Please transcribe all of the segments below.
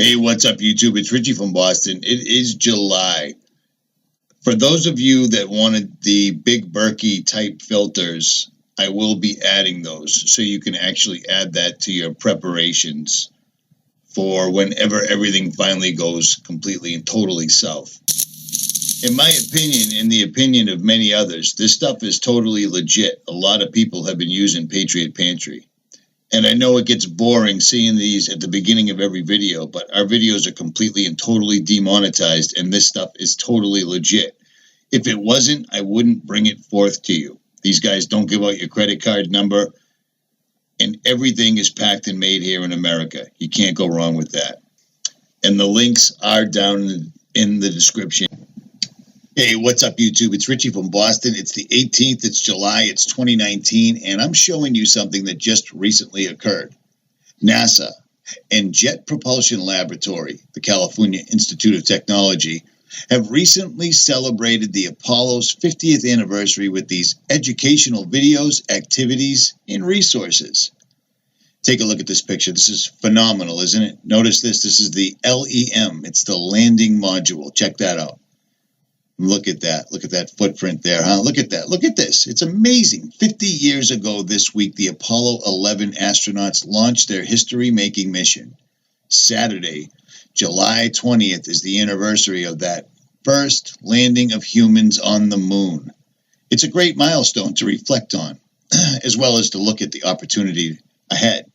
Hey, what's up, YouTube? It's Richie from Boston. It is July. For those of you that wanted the big Berkey type filters, I will be adding those so you can actually add that to your preparations for whenever everything finally goes completely and totally south. In my opinion, in the opinion of many others, this stuff is totally legit. A lot of people have been using Patriot Pantry. And I know it gets boring seeing these at the beginning of every video, but our videos are completely and totally demonetized, and this stuff is totally legit. If it wasn't, I wouldn't bring it forth to you. These guys don't give out your credit card number, and everything is packed and made here in America. You can't go wrong with that. And the links are down in the description. Hey, what's up, YouTube? It's Richie from Boston. It's the 18th. It's July. It's 2019, and I'm showing you something that just recently occurred. NASA and Jet Propulsion Laboratory, the California Institute of Technology, have recently celebrated the Apollo's 50th anniversary with these educational videos, activities, and resources. Take a look at this picture. This is phenomenal, isn't it? Notice this. This is the LEM. It's the landing module. Check that out. Look at that. Look at that footprint there, huh? Look at that. Look at this. It's amazing. 50 years ago this week, the Apollo 11 astronauts launched their history-making mission. Saturday, July 20th, is the anniversary of that first landing of humans on the moon. It's a great milestone to reflect on, as well as to look at the opportunity ahead.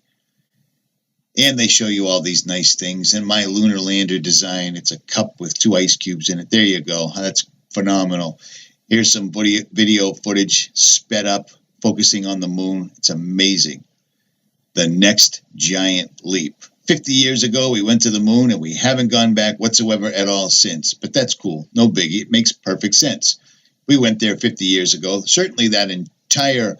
And they show you all these nice things. And my lunar lander design, it's a cup with 2 ice cubes in it. There you go. That's phenomenal. Here's some video footage sped up, focusing on the moon. It's amazing. The next giant leap. 50 years ago, we went to the moon, and we haven't gone back whatsoever at all since. But that's cool. No biggie. It makes perfect sense. We went there 50 years ago. Certainly that entire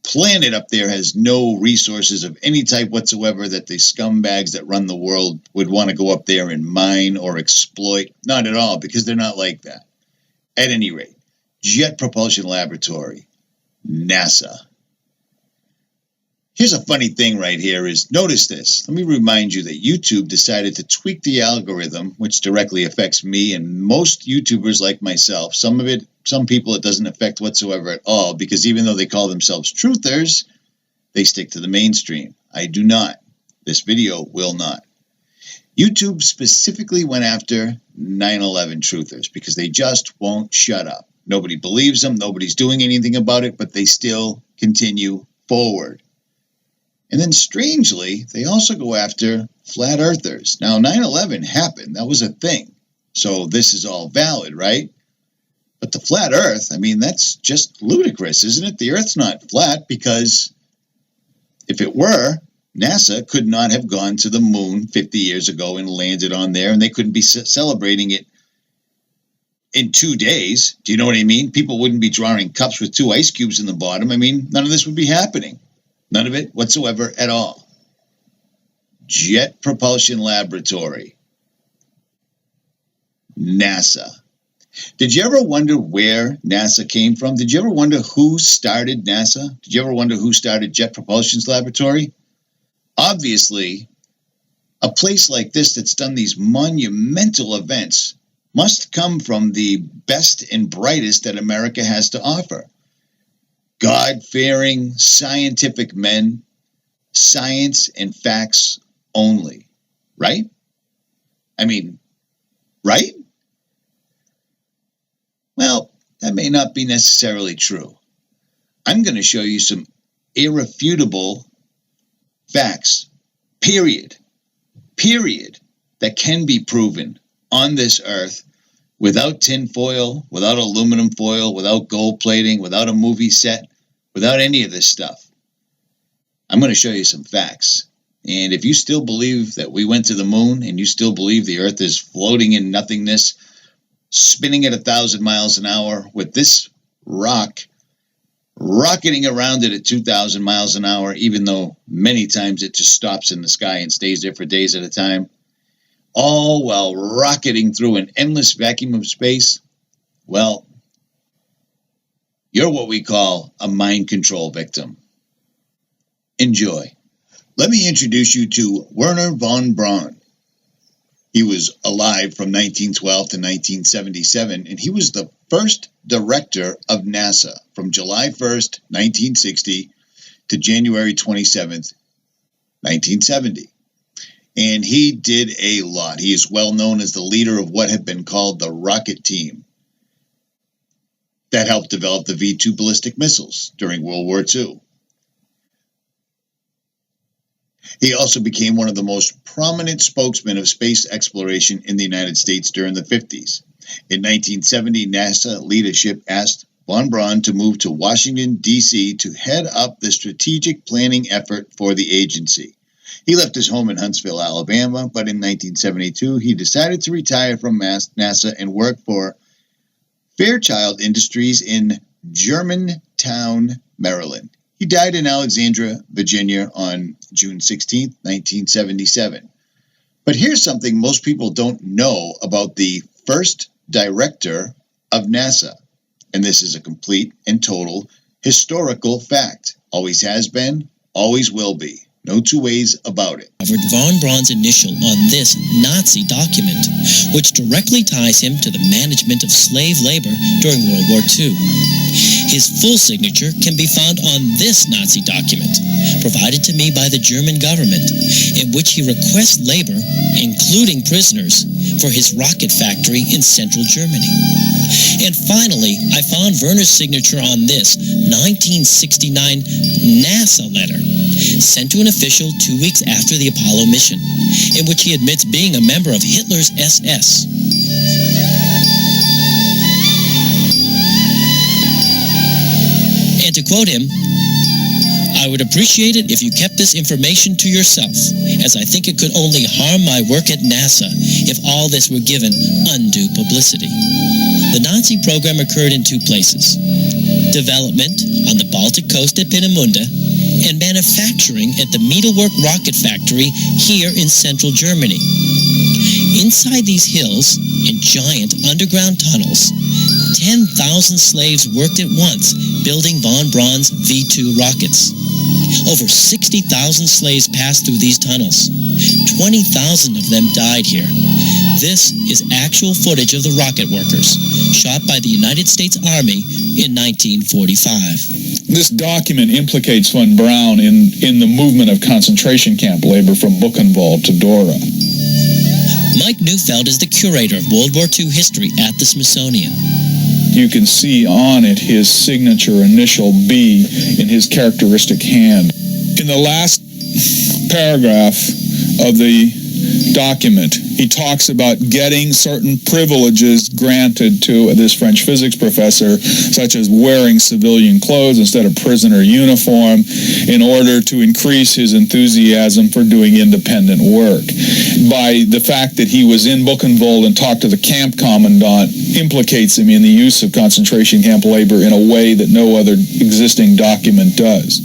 planet up there has no resources of any type whatsoever that the scumbags that run the world would want to go up there and mine or exploit. Not at all, because they're not like that. At any rate, Jet Propulsion Laboratory, NASA. Here's a funny thing right here is, notice this. Let me remind you that YouTube decided to tweak the algorithm, which directly affects me and most YouTubers like myself. Some people it doesn't affect whatsoever at all, because even though they call themselves truthers, they stick to the mainstream. I do not. This video will not. YouTube specifically went after 9/11 truthers because they just won't shut up. Nobody believes them. Nobody's doing anything about it, but they still continue forward. And then strangely, they also go after flat earthers. Now, 9/11 happened. That was a thing. So this is all valid, right? But the flat earth, I mean, that's just ludicrous, isn't it? The earth's not flat, because if it were, NASA could not have gone to the moon 50 years ago and landed on there, and they couldn't be celebrating it in 2 days. Do you know what I mean? People wouldn't be drawing cups with 2 ice cubes in the bottom. I mean, none of this would be happening. None of it whatsoever at all. Jet Propulsion Laboratory, NASA. Did you ever wonder where NASA came from? Did you ever wonder who started NASA? Did you ever wonder who started Jet Propulsion's Laboratory? Obviously, a place like this that's done these monumental events must come from the best and brightest that America has to offer. God-fearing, scientific men, science and facts only, right? I mean, right? Well, that may not be necessarily true. I'm going to show you some irrefutable facts, period, that can be proven on this earth without tinfoil, without aluminum foil, without gold plating, without a movie set, without any of this stuff. I'm going to show you some facts. And if you still believe that we went to the moon, and you still believe the earth is floating in nothingness, spinning at 1,000 miles an hour with this rock rocketing around it at 2,000 miles an hour, even though many times it just stops in the sky and stays there for days at a time, all while rocketing through an endless vacuum of space, well, you're what we call a mind control victim. Enjoy. Let me introduce you to Wernher von Braun. He was alive from 1912 to 1977, and he was the first director of NASA from July 1st, 1960 to January 27th, 1970. And he did a lot. He is well known as the leader of what had been called the rocket team that helped develop the V-2 ballistic missiles during World War II. He also became one of the most prominent spokesmen of space exploration in the United States during the 50s. In 1970, NASA leadership asked von Braun to move to Washington, D.C. to head up the strategic planning effort for the agency. He left his home in Huntsville, Alabama, but in 1972, he decided to retire from NASA and work for Fairchild Industries in Germantown, Maryland. He died in Alexandria, Virginia on June 16, 1977. But here's something most people don't know about the first director of NASA. And this is a complete and total historical fact. Always has been, always will be. No two ways about it. Von Braun's initial on this Nazi document, which directly ties him to the management of slave labor during World War II. His full signature can be found on this Nazi document, provided to me by the German government, in which he requests labor, including prisoners, for his rocket factory in central Germany. And finally, I found Werner's signature on this 1969 NASA letter, sent to an official 2 weeks after the Apollo mission, in which he admits being a member of Hitler's SS. And to quote him, "I would appreciate it if you kept this information to yourself, as I think it could only harm my work at NASA if all this were given undue publicity." The Nazi program occurred in two places: development on the Baltic coast at Peenemünde, and manufacturing at the Metalwork rocket factory here in central Germany. Inside these hills, in giant underground tunnels, 10,000 slaves worked at once building von Braun's V-2 rockets. Over 60,000 slaves passed through these tunnels. 20,000 of them died here. This is actual footage of the rocket workers, shot by the United States Army in 1945. This document implicates von Braun in the movement of concentration camp labor from Buchenwald to Dora. Mike Neufeld is the curator of World War II history at the Smithsonian. You can see on it his signature initial B in his characteristic hand. In the last paragraph of the document, he talks about getting certain privileges granted to this French physics professor, such as wearing civilian clothes instead of prisoner uniform, in order to increase his enthusiasm for doing independent work. By the fact that he was in Buchenwald and talked to the camp commandant implicates him in the use of concentration camp labor in a way that no other existing document does.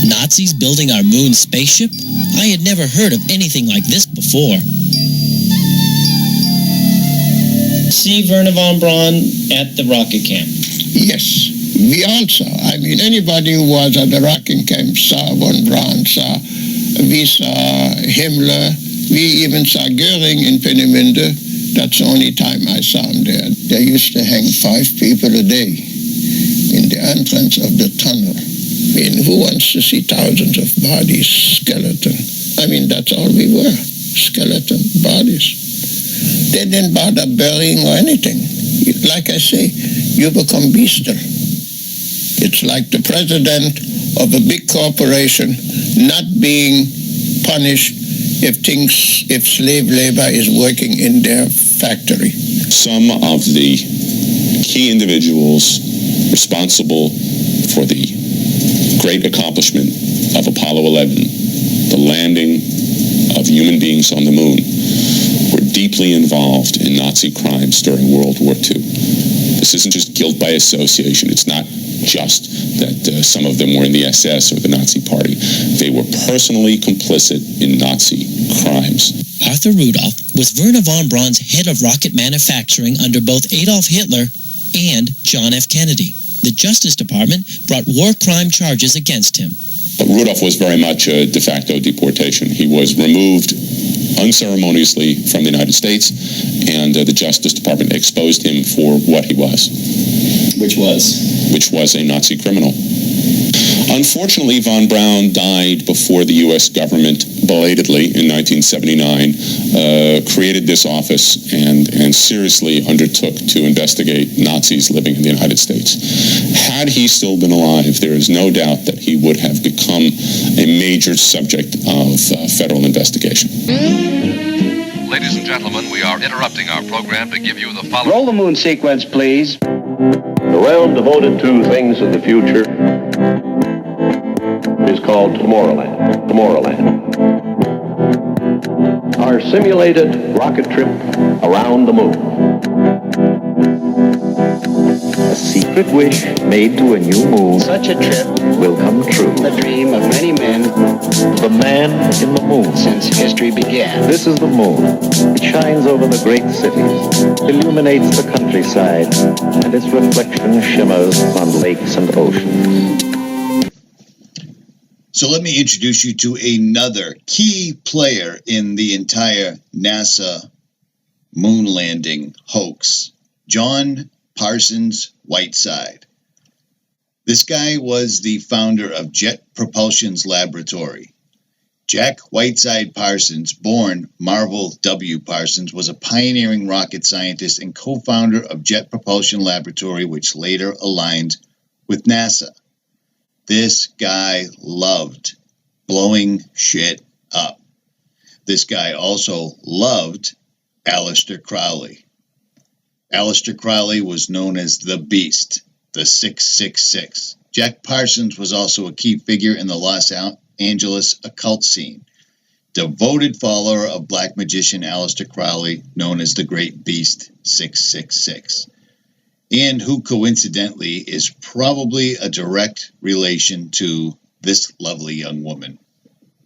Nazis building our moon spaceship? I had never heard of anything like this before. See Werner von Braun at the rocket camp. Yes, we also. I mean, anybody who was at the rocket camp saw von Braun, we saw Himmler, we even saw Goering in Peenemünde. That's the only time I saw him there. They used to hang 5 people a day in the entrance of the tunnel. I mean, who wants to see thousands of bodies, skeleton? I mean, that's all we were, skeleton bodies. They didn't bother burying or anything. Like I say, you become bestial. It's like the president of a big corporation not being punished if slave labor is working in their factory. Some of the key individuals responsible for the great accomplishment of Apollo 11, the landing of human beings on the moon, were deeply involved in Nazi crimes during World War II. This isn't just guilt by association. It's not just that some of them were in the SS or the Nazi Party. They were personally complicit in Nazi crimes. Arthur Rudolph was Werner von Braun's head of rocket manufacturing under both Adolf Hitler and John F. Kennedy. The Justice Department brought war crime charges against him. But Rudolph was very much a de facto deportation. He was removed unceremoniously from the United States, and the Justice Department exposed him for what he was. Which was a Nazi criminal. Unfortunately, von Braun died before the U.S. government, belatedly in 1979, created this office and seriously undertook to investigate Nazis living in the United States. Had he still been alive, there is no doubt that he would have become a major subject of federal investigation. Ladies and gentlemen, we are interrupting our program to give you the following. Roll the moon sequence, please. The realm devoted to things of the future is called Tomorrowland. Our simulated rocket trip around the moon. A secret wish made to a new moon. Such a trip Will come true. the dream of many men The man in the moon. since history began. This is the moon. It shines over the great cities, illuminates the countryside, and its reflection shimmers on lakes and oceans. So let me introduce you to another key player in the entire NASA moon landing hoax, John Parsons Whiteside. This guy was the founder of Jet Propulsion's laboratory. Jack Whiteside Parsons, born Marvel W. Parsons, was a pioneering rocket scientist and co-founder of Jet Propulsion Laboratory, which later aligned with NASA. This guy loved blowing shit up. This guy also loved Aleister Crowley. Aleister Crowley was known as the Beast, the 666. Jack Parsons was also a key figure in the Los Angeles occult scene. Devoted follower of black magician Aleister Crowley, known as the Great Beast 666. And who coincidentally is probably a direct relation to this lovely young woman.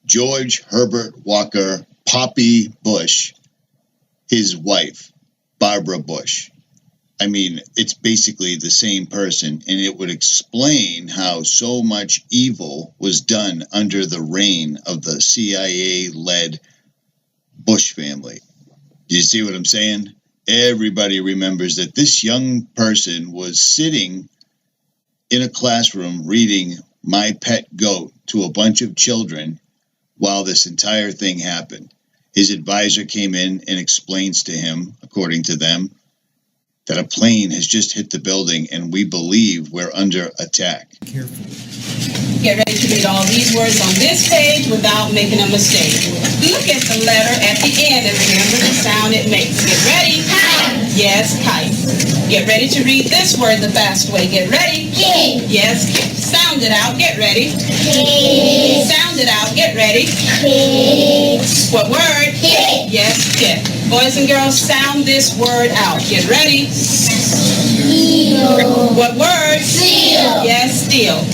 George Herbert Walker Poppy Bush, his wife, Barbara Bush. I mean, it's basically the same person, and it would explain how so much evil was done under the reign of the CIA-led Bush family. Do you see what I'm saying? Everybody remembers that this young person was sitting in a classroom reading My Pet Goat to a bunch of children while this entire thing happened. His advisor came in and explains to him, according to them, that a plane has just hit the building and we believe we're under attack. Get ready to read all these words on this page without making a mistake. Look at the letter at the end and remember the sound it makes. Get ready. Kite. Yes, kite. Get ready to read this word the fast way. Get ready. Kid. Yes, kid. Sound it out. Get ready. Kid. Sound it out. Get ready. Kid. What word? Kid. Yes, kid. Boys and girls, sound this word out. Get ready. Seal. What word? Seal. Yes, steel.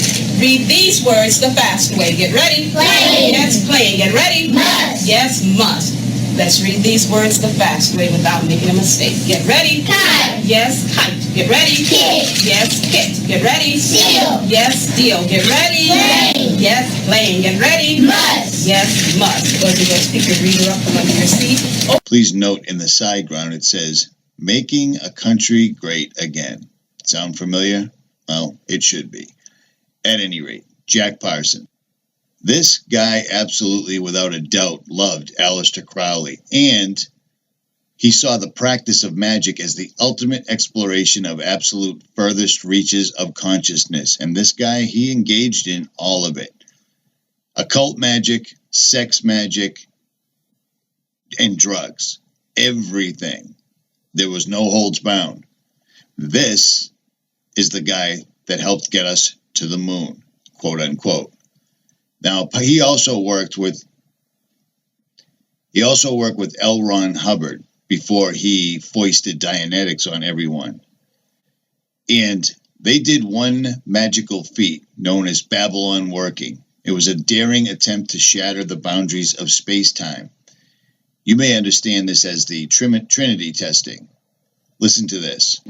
Read these words the fast way. Get ready. Playing. Yes, playing. Get ready. Must. Yes, must. Let's read these words the fast way without making a mistake. Get ready. Kite. Yes, kite. Get ready. Kit. Yes, kit. Get ready. Seal. Yes, steel. Get ready. Playing. Yes, playing. Get ready. Must. Yes, must. Boys and girls, pick your reader up from under your seat. Oh. Please note in the side ground it says, making a country great again. Sound familiar? Well, it should be. At any rate, Jack Parsons. This guy absolutely, without a doubt, loved Aleister Crowley, and he saw the practice of magic as the ultimate exploration of absolute furthest reaches of consciousness. And this guy, he engaged in all of it. Occult magic, sex magic, and drugs. Everything. There was no holds bound. This is the guy that helped get us to the moon, quote unquote. Now, he also worked with L. Ron Hubbard before he foisted Dianetics on everyone. And they did one magical feat known as Babylon working. It was a daring attempt to shatter the boundaries of space-time. You may understand this as the Trinity testing. Listen to this.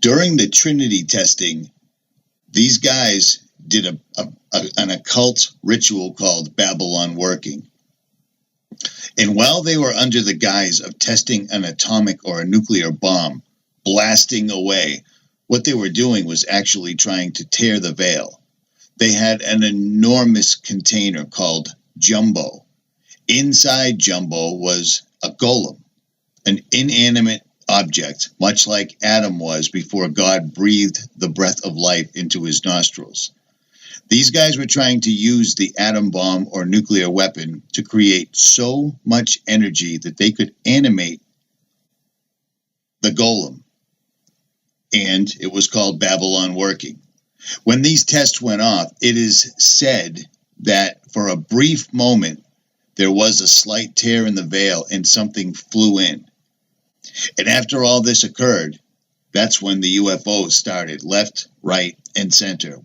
During the Trinity testing, these guys did an occult ritual called Babylon working. And while they were under the guise of testing an atomic or a nuclear bomb, blasting away, what they were doing was actually trying to tear the veil. They had an enormous container called Jumbo. Inside Jumbo was a golem, an inanimate object, much like Adam was before God breathed the breath of life into his nostrils. These guys were trying to use the atom bomb or nuclear weapon to create so much energy that they could animate the golem. And it was called Babylon working. When these tests went off, it is said that for a brief moment, there was a slight tear in the veil and something flew in. And after all this occurred, that's when the UFOs started, left, right, and center.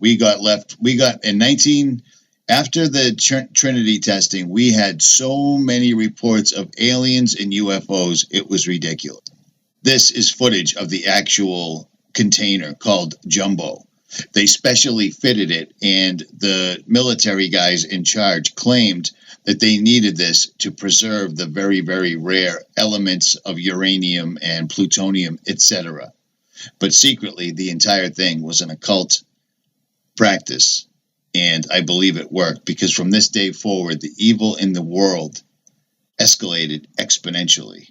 After the Trinity testing, we had so many reports of aliens and UFOs, it was ridiculous. This is footage of the actual container called Jumbo. They specially fitted it, and the military guys in charge claimed that they needed this to preserve the very, very rare elements of uranium and plutonium, etc. But secretly, the entire thing was an occult practice, and I believe it worked, because from this day forward, the evil in the world escalated exponentially.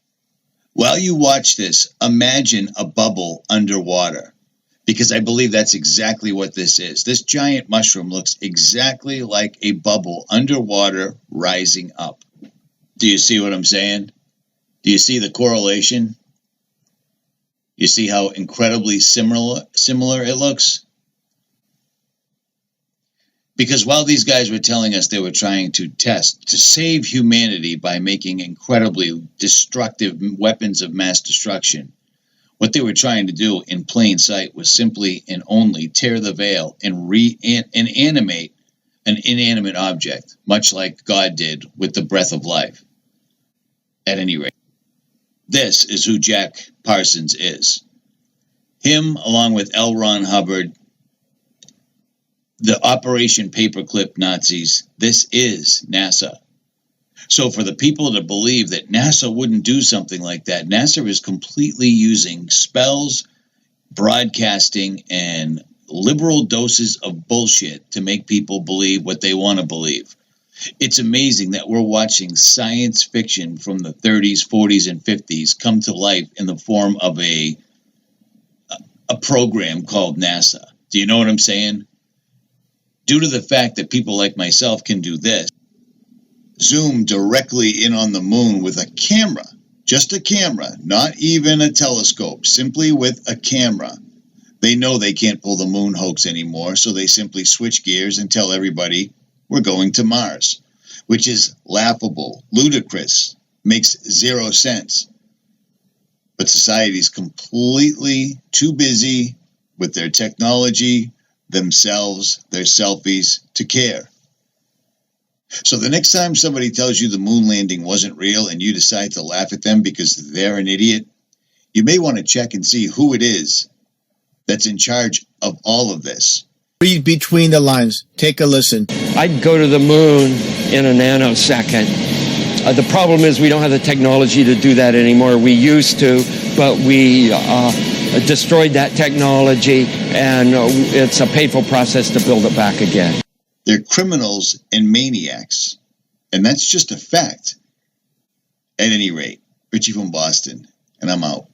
While you watch this, imagine a bubble underwater, because I believe that's exactly what this is. This giant mushroom looks exactly like a bubble underwater rising up. Do you see what I'm saying? Do you see the correlation? You see how incredibly similar it looks? Because while these guys were telling us they were trying to save humanity by making incredibly destructive weapons of mass destruction, what they were trying to do in plain sight was simply and only tear the veil and animate an inanimate object, much like God did with the breath of life. At any rate, this is who Jack Parsons is. Him, along with L. Ron Hubbard, the Operation Paperclip Nazis, this is NASA. So for the people to believe that NASA wouldn't do something like that, NASA is completely using spells, broadcasting, and liberal doses of bullshit to make people believe what they want to believe. It's amazing that we're watching science fiction from the 30s, 40s, and 50s come to life in the form of a program called NASA. Do you know what I'm saying? Due to the fact that people like myself can do this, zoom directly in on the moon with a camera, just a camera, not even a telescope, simply with a camera. They know they can't pull the moon hoax anymore, so they simply switch gears and tell everybody we're going to Mars, which is laughable, ludicrous, makes zero sense. But society's completely too busy with their technology, themselves, their selfies, to care. So the next time somebody tells you the moon landing wasn't real and you decide to laugh at them because they're an idiot, you may want to check and see who it is that's in charge of all of this. Read between the lines. Take a listen. I'd go to the moon in a nanosecond. The problem is we don't have the technology to do that anymore. We used to, but we destroyed that technology, and it's a painful process to build it back again. They're criminals and maniacs, and that's just a fact. At any rate, Richie from Boston, and I'm out.